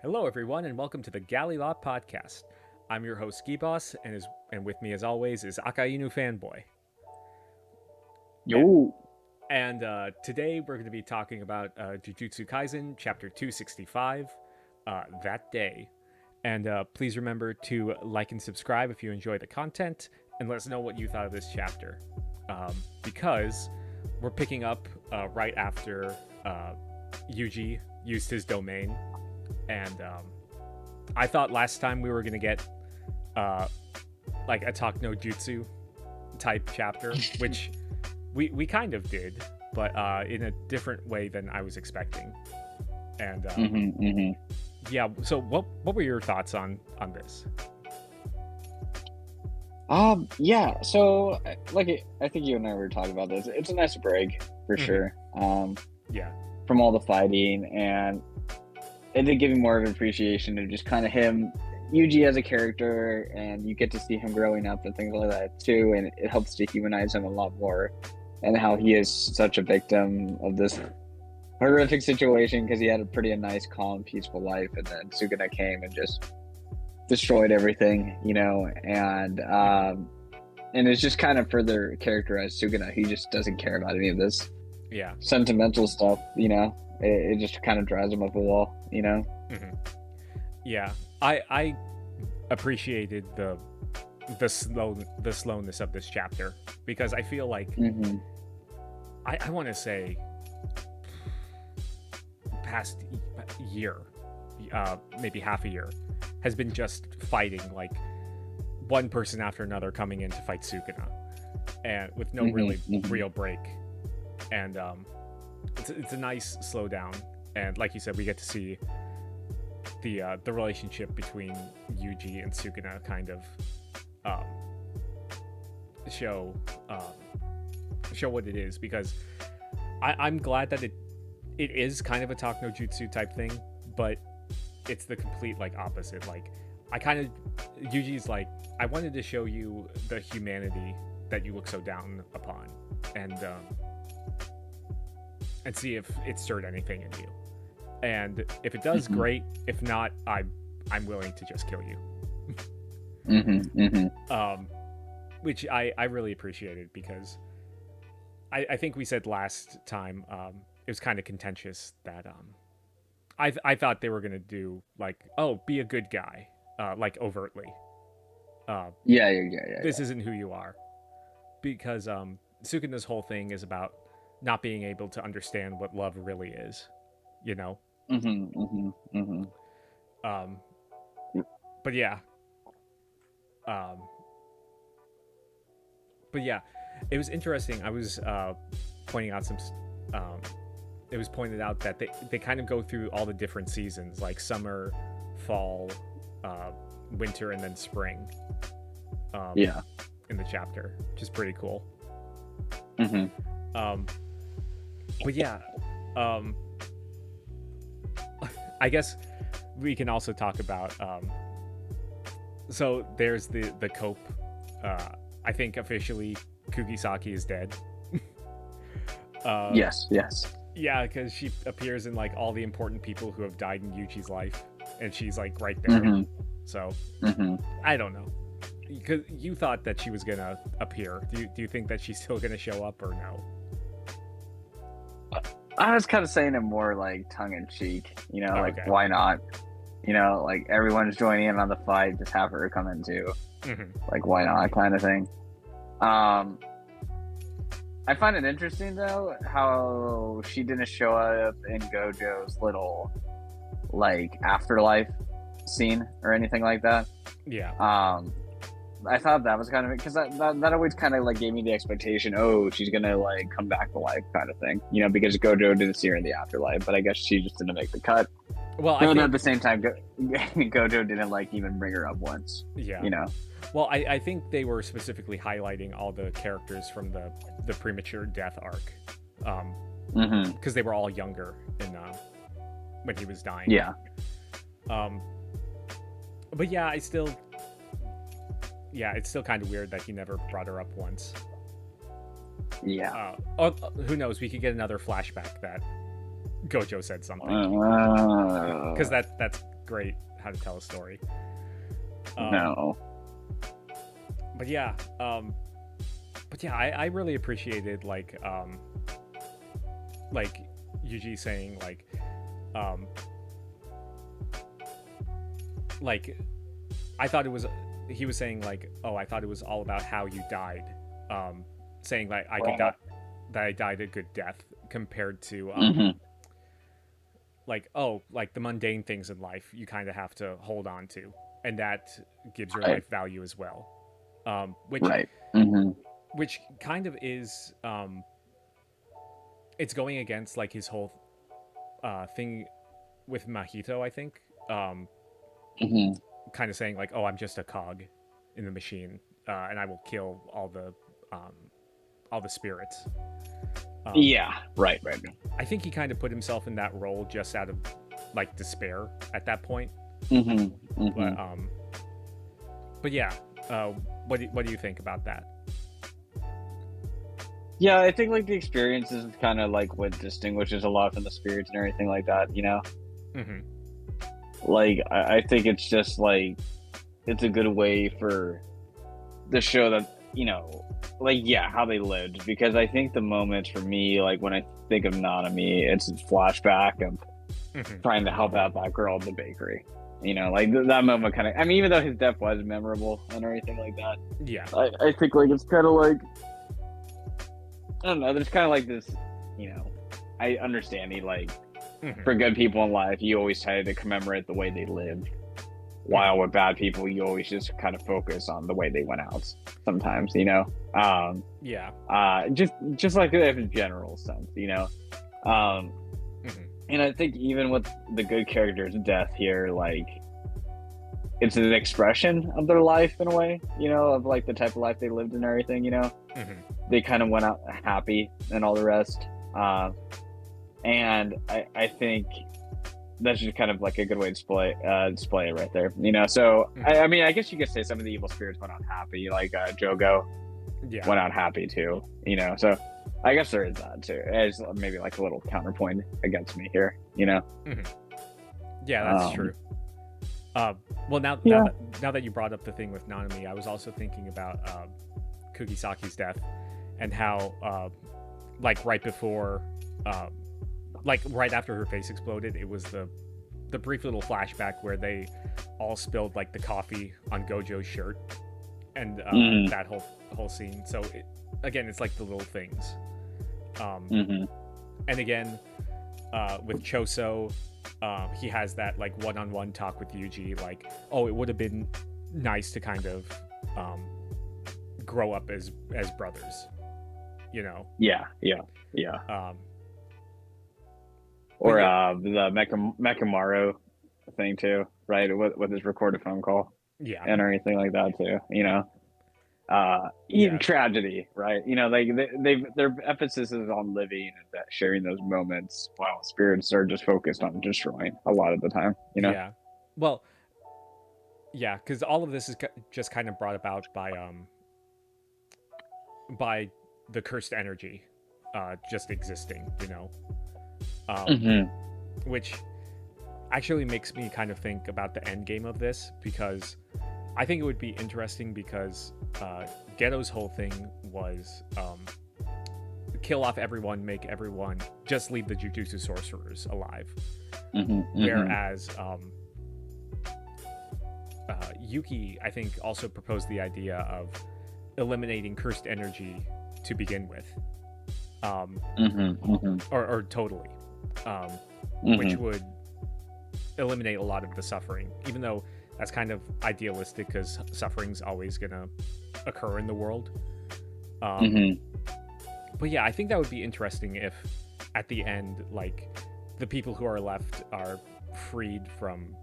Hello, everyone, and welcome to the Galley La Podcast. I'm your host, Geboss, and with me, as always, is Akainu Fanboy. Yo. And today we're going to be talking about Jujutsu Kaisen Chapter 265, That Day. And please remember to like and subscribe if you enjoy the content, and let us know what you thought of this chapter. Because we're picking up right after Yuji used his domain. And I thought last time we were going to get like a Talk No Jutsu type chapter, which we kind of did, but in a different way than I was expecting. And yeah, so what were your thoughts on this? Yeah, so like I think you and I were talking about this. It's a nice break for sure. Yeah. From all the fighting, and it did give me more of an appreciation of just kind of him, Yuji as a character, and you get to see him growing up and things like that too, and it helps to humanize him a lot more, and how he is such a victim of this horrific situation because he had a pretty nice, calm, peaceful life, and then Sukuna came and just destroyed everything, and it's just kind of further characterized Sukuna. He just doesn't care about any of this sentimental stuff, it just kind of drives him up a wall, Yeah, I appreciated the slowness of this chapter, because I feel like I want to say past year, maybe half a year, has been just fighting, like one person after another coming in to fight Sukuna, and with no real break. And it's a nice slowdown, and like you said, we get to see the relationship between Yuji and Sukuna kind of show what it is, because I'm glad that it is kind of a Talk No Jutsu type thing, but it's the complete like opposite. Like Yuji's like, I wanted to show you the humanity that you look so down upon, and see if it stirred anything in you. And if it does, great. If not, I'm willing to just kill you. Which I really appreciated, because I think we said last time it was kind of contentious that I thought they were gonna do like, oh, be a good guy, like overtly. Yeah. This isn't who you are, because Sukuna's whole thing is about not being able to understand what love really is, But yeah. It was interesting. I was pointing out some. It was pointed out that they kind of go through all the different seasons, like summer, fall, winter, and then spring. In the chapter, which is pretty cool. But yeah, I guess we can also talk about. So there's the cope. I think officially Kugisaki is dead. Yes. Yeah, because she appears in like all the important people who have died in Yuji's life, and she's like right there. So I don't know. Because you thought that she was gonna appear. Do you think that she's still gonna show up, or no? I was kind of saying it more like tongue-in-cheek, like, okay. Why not? Like everyone's joining in on the fight, just have her come in too. Like, why not, kind of thing. I find it interesting though how she didn't show up in Gojo's little like afterlife scene or anything like that. Yeah. I thought that was kind of, because that always kind of like gave me the expectation, oh, she's gonna like come back to life kind of thing, because Gojo didn't see her in the afterlife, but I guess she just didn't make the cut. Well, at the same time, Gojo didn't like even bring her up once. Yeah. Well, I think they were specifically highlighting all the characters from the premature death arc, because they were all younger in when he was dying. Yeah. But yeah, it's still kind of weird that he never brought her up once. Yeah. Who knows? We could get another flashback that Gojo said something, because great how to tell a story. No. But yeah, I really appreciated like Yuji saying like I thought it was, he was saying like, oh, I thought it was all about how you died, saying like that I died a good death compared to like, oh, like the mundane things in life you kind of have to hold on to, and that gives your life value as well, which kind of is it's going against like his whole thing with Mahito, I think, kind of saying like, oh, I'm just a cog in the machine, and I will kill all the spirits. Right. I think he kind of put himself in that role just out of like despair at that point. But yeah, what do you think about that? Yeah, I think like the experience is kind of like what distinguishes a lot from the spirits and everything like that, you know? Like, I think it's just like, it's a good way for the show that, you know, like, yeah, how they lived. Because I think the moments for me, like when I think of Nanami, it's a flashback of trying to help out that girl at the bakery. You know, like that moment kind of, I mean, even though his death was memorable and everything like that. Yeah. I think like it's kind of like, I don't know, there's kind of like this, you know, I understand he like, for good people in life, you always try to commemorate the way they lived. While with bad people, you always just kind of focus on the way they went out sometimes, you know? Just like in a general sense, you know? And I think even with the good character's death here, like, it's an expression of their life in a way, you know, of like the type of life they lived and everything, you know? They kind of went out happy and all the rest. And I think that's just kind of like a good way to display it right there, you know? So, I mean, I guess you could say some of the evil spirits went out happy, like Jogo went out happy too, you know? So I guess there is that too. It's maybe like a little counterpoint against me here, you know? Yeah, that's true. Well, now that you brought up the thing with Nanami, I was also thinking about Kugisaki's death and how, like right before, like right after her face exploded, it was the brief little flashback where they all spilled like the coffee on Gojo's shirt, and that whole scene. So again, it's like the little things. And again, with Choso, he has that like one-on-one talk with Yuji, like, oh, it would have been nice to kind of grow up as brothers, you know? Yeah. Or the Mekamaru thing too, right? With his recorded phone call, and anything like that too, you know. Even tragedy, right? You know, like their emphasis is on living and that sharing those moments, while spirits are just focused on destroying a lot of the time, you know. Yeah, well, yeah, because all of this is just kind of brought about by the cursed energy, just existing, you know. Which actually makes me kind of think about the end game of this, because I think it would be interesting, because Geto's whole thing was kill off everyone, make everyone, just leave the Jujutsu sorcerers alive. Whereas Yuki, I think, also proposed the idea of eliminating cursed energy to begin with, or totally. Which would eliminate a lot of the suffering, even though that's kind of idealistic, because suffering's always gonna occur in the world. But yeah, I think that would be interesting if at the end, like, the people who are left are freed from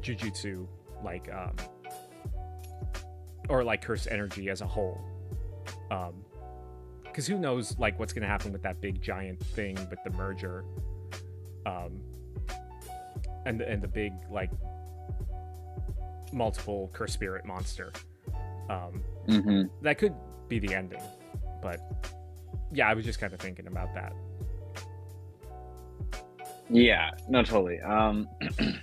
Jujutsu, like, or like cursed energy as a whole. Because who knows, like, what's gonna happen with that big giant thing with the merger, and the big, like, multiple curse spirit monster. That could be the ending, but yeah, I was just kind of thinking about that. Yeah, no, totally. Do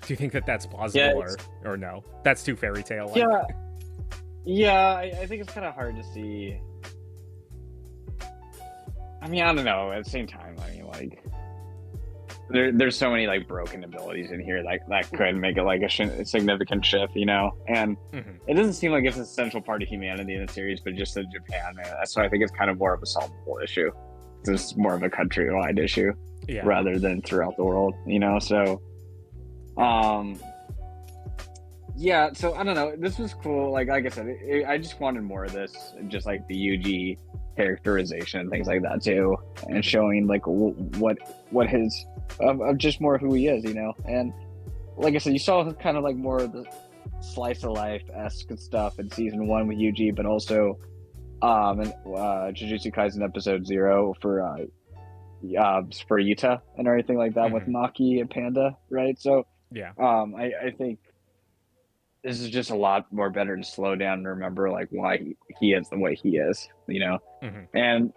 you think that that's Yeah, plausible, or no? That's too fairy tale like. yeah, yeah. I think it's kind of hard to see. I mean, I don't know. At the same time, I mean, like, there's so many like broken abilities in here that could make it like a significant shift, you know. And Mhm. it doesn't seem like it's an essential part of humanity in the series, but just in Japan, that's why I think it's kind of more of a solvable issue. It's more of a countrywide issue Yeah. rather than throughout the world, you know. So, um, yeah. So I don't know. This was cool. Like I said, I just wanted more of this, just like the Yuji characterization and things like that too, and showing like what his of just more who he is, you know. And like I said, you saw kind of like more of the slice of life esque stuff in season 1 with Yuji, but also in Jujutsu Kaisen episode 0 for Yuta and everything like that with Maki and Panda, right? So Yeah. I think this is just a lot more better to slow down and remember like why he is the way he is, you know. And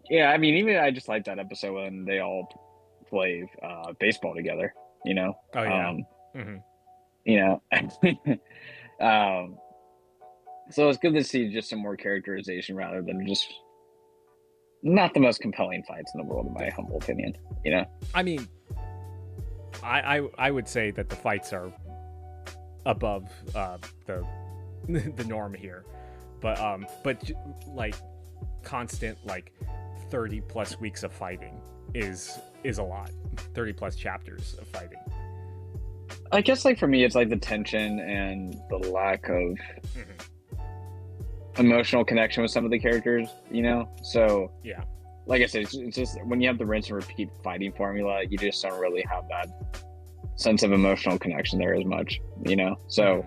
yeah, I mean, even I just like that episode when they all play baseball together, you know. Oh yeah. You know. So it's good to see just some more characterization rather than just not the most compelling fights in the world, in my humble opinion, you know. I mean, I would say that the fights are above the the norm here, but like constant like 30 plus weeks of fighting is a lot. 30 plus chapters of fighting. I guess like for me, it's like the tension and the lack of emotional connection with some of the characters, you know. So yeah, like I said, it's just when you have the rinse and repeat fighting formula, you just don't really have that sense of emotional connection there as much, you know. So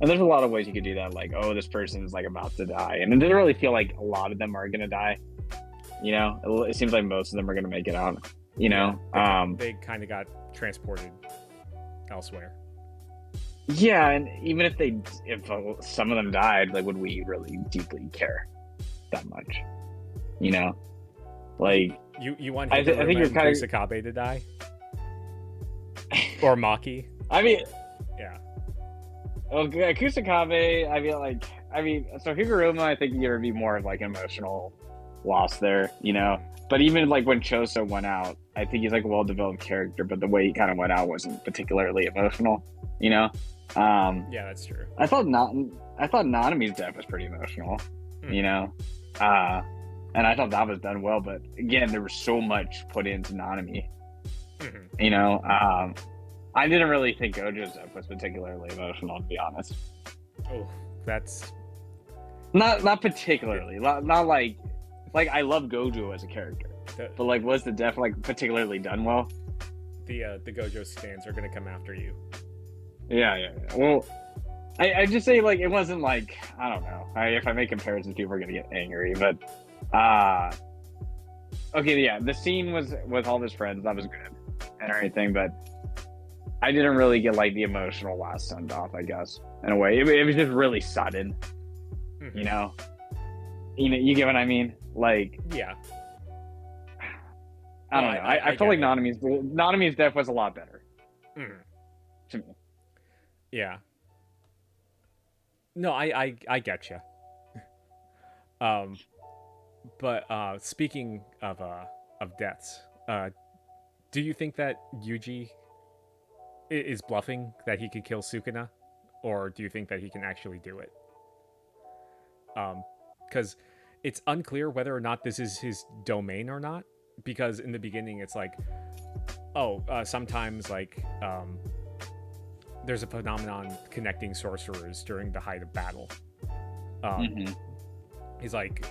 and there's a lot of ways you could do that, like, oh, this person's like about to die, and it doesn't really feel like a lot of them are gonna die, you know. It seems like most of them are gonna make it out, you know. They kind of got transported elsewhere. Yeah, and even if some of them died, like, would we really deeply care that much, you know? Like, you want I think you're kind of Kusakabe to die, or Maki. I mean, yeah. Well, Kusakabe, I mean, so Higuruma, I think there would be more of like an emotional loss there, you know. But even like when Choso went out, I think he's like a well-developed character, but the way he kind of went out wasn't particularly emotional, you know. Yeah, that's true. I thought Nanami's death was pretty emotional, you know. And I thought that was done well, but again, there was so much put into Nanami, you know. I didn't really think Gojo's death was particularly emotional, to be honest. Oh, that's not particularly. Not like I love Gojo as a character, but like, was the death like particularly done well? The Gojo stands are gonna come after you. Yeah. Well, I just say like it wasn't like, I don't know. If I make comparisons, people are gonna get angry, but okay, yeah, the scene was with all his friends, that was good and everything, but I didn't really get like the emotional last send off, I guess, in a way. It was just really sudden, you know. You get what I mean? Like, yeah. I don't know. I feel like Nanami's death was a lot better to me. Yeah. No, I get you. But speaking of deaths, do you think that Yuji is bluffing that he could kill Sukuna, or do you think that he can actually do it? Because it's unclear whether or not this is his domain or not. Because in the beginning, it's like, sometimes like there's a phenomenon connecting sorcerers during the height of battle. He's like,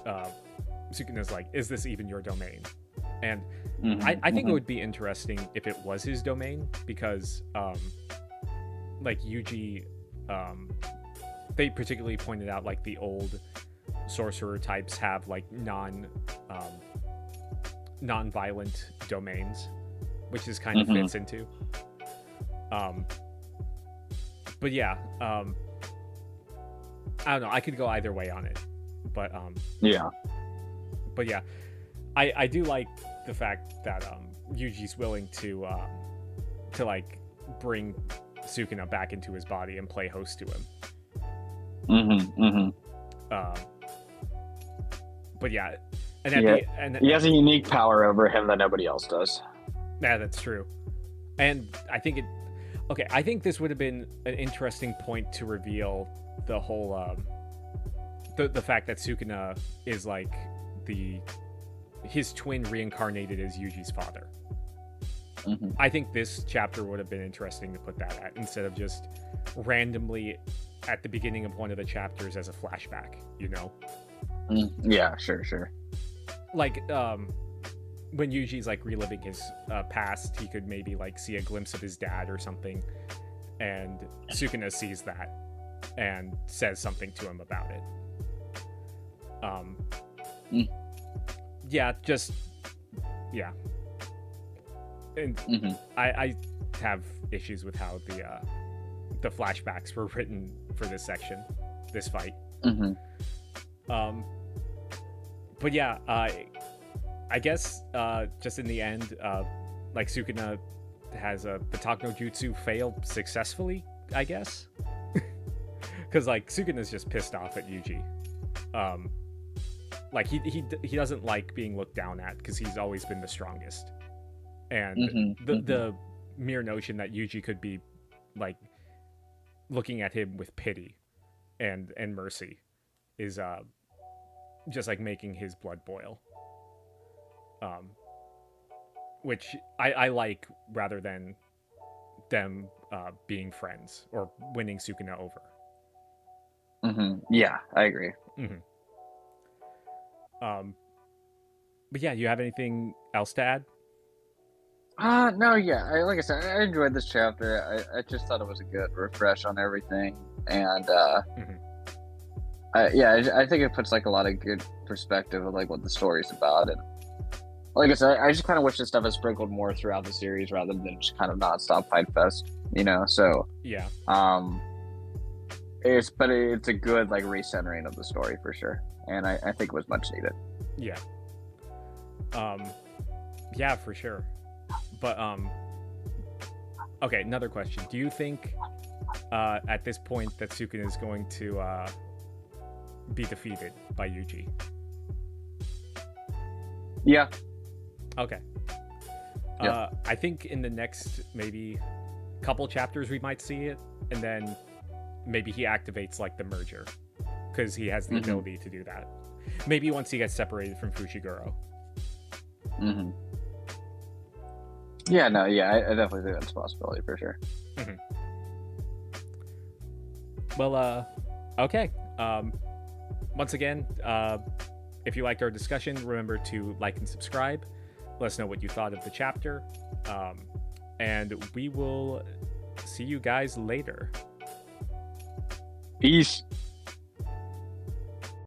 Sukuna's like, is this even your domain? And I think it would be interesting if it was his domain, because like Yuji, they particularly pointed out like the old sorcerer types have like non-violent domains, which this kind of fits into. But yeah, I don't know. I could go either way on it, but yeah. But yeah, I do like the fact that Yuji's willing to to like bring Sukuna back into his body and play host to him. But yeah, and he has a unique power over him that nobody else does. Yeah, that's true. And I think I think this would have been an interesting point to reveal the whole the fact that Sukuna is like his twin reincarnated as Yuji's father. I think this chapter would have been interesting to put that at, instead of just randomly at the beginning of one of the chapters as a flashback, you know? Yeah, sure. Like, when Yuji's like reliving his past, he could maybe like see a glimpse of his dad or something, and Sukuna sees that and says something to him about it. Yeah. And I have issues with how the flashbacks were written for this section, this fight. But yeah, I guess just in the end, like Sukuna has the Takno Jutsu fail successfully, I guess, because like Sukuna's just pissed off at Yuji. Like he doesn't like being looked down at because he's always been the strongest, and the mere notion that Yuji could be like looking at him with pity and mercy is just like making his blood boil. Which I like, rather than them being friends or winning Sukuna over. Yeah, I agree. But yeah, you have anything else to add? No, yeah. Like I said, I enjoyed this chapter. I just thought it was a good refresh on everything, and I think it puts like a lot of good perspective of like what the story's about. And like I said, I just kind of wish this stuff had sprinkled more throughout the series rather than just kind of nonstop fight fest, you know. So yeah, it's a good like recentering of the story for sure, and I think it was much needed. Yeah. Yeah, for sure. But okay, another question. Do you think at this point that Sukuna is going to be defeated by Yuji? Yeah. Okay. I think in the next maybe couple chapters we might see it, and then maybe he activates like the merger, because he has the ability to do that. Maybe once he gets separated from Fushiguro. Yeah, no, yeah, I definitely think that's a possibility for sure. Well, okay. Once again, if you liked our discussion, remember to like and subscribe. Let us know what you thought of the chapter. And we will see you guys later. Peace.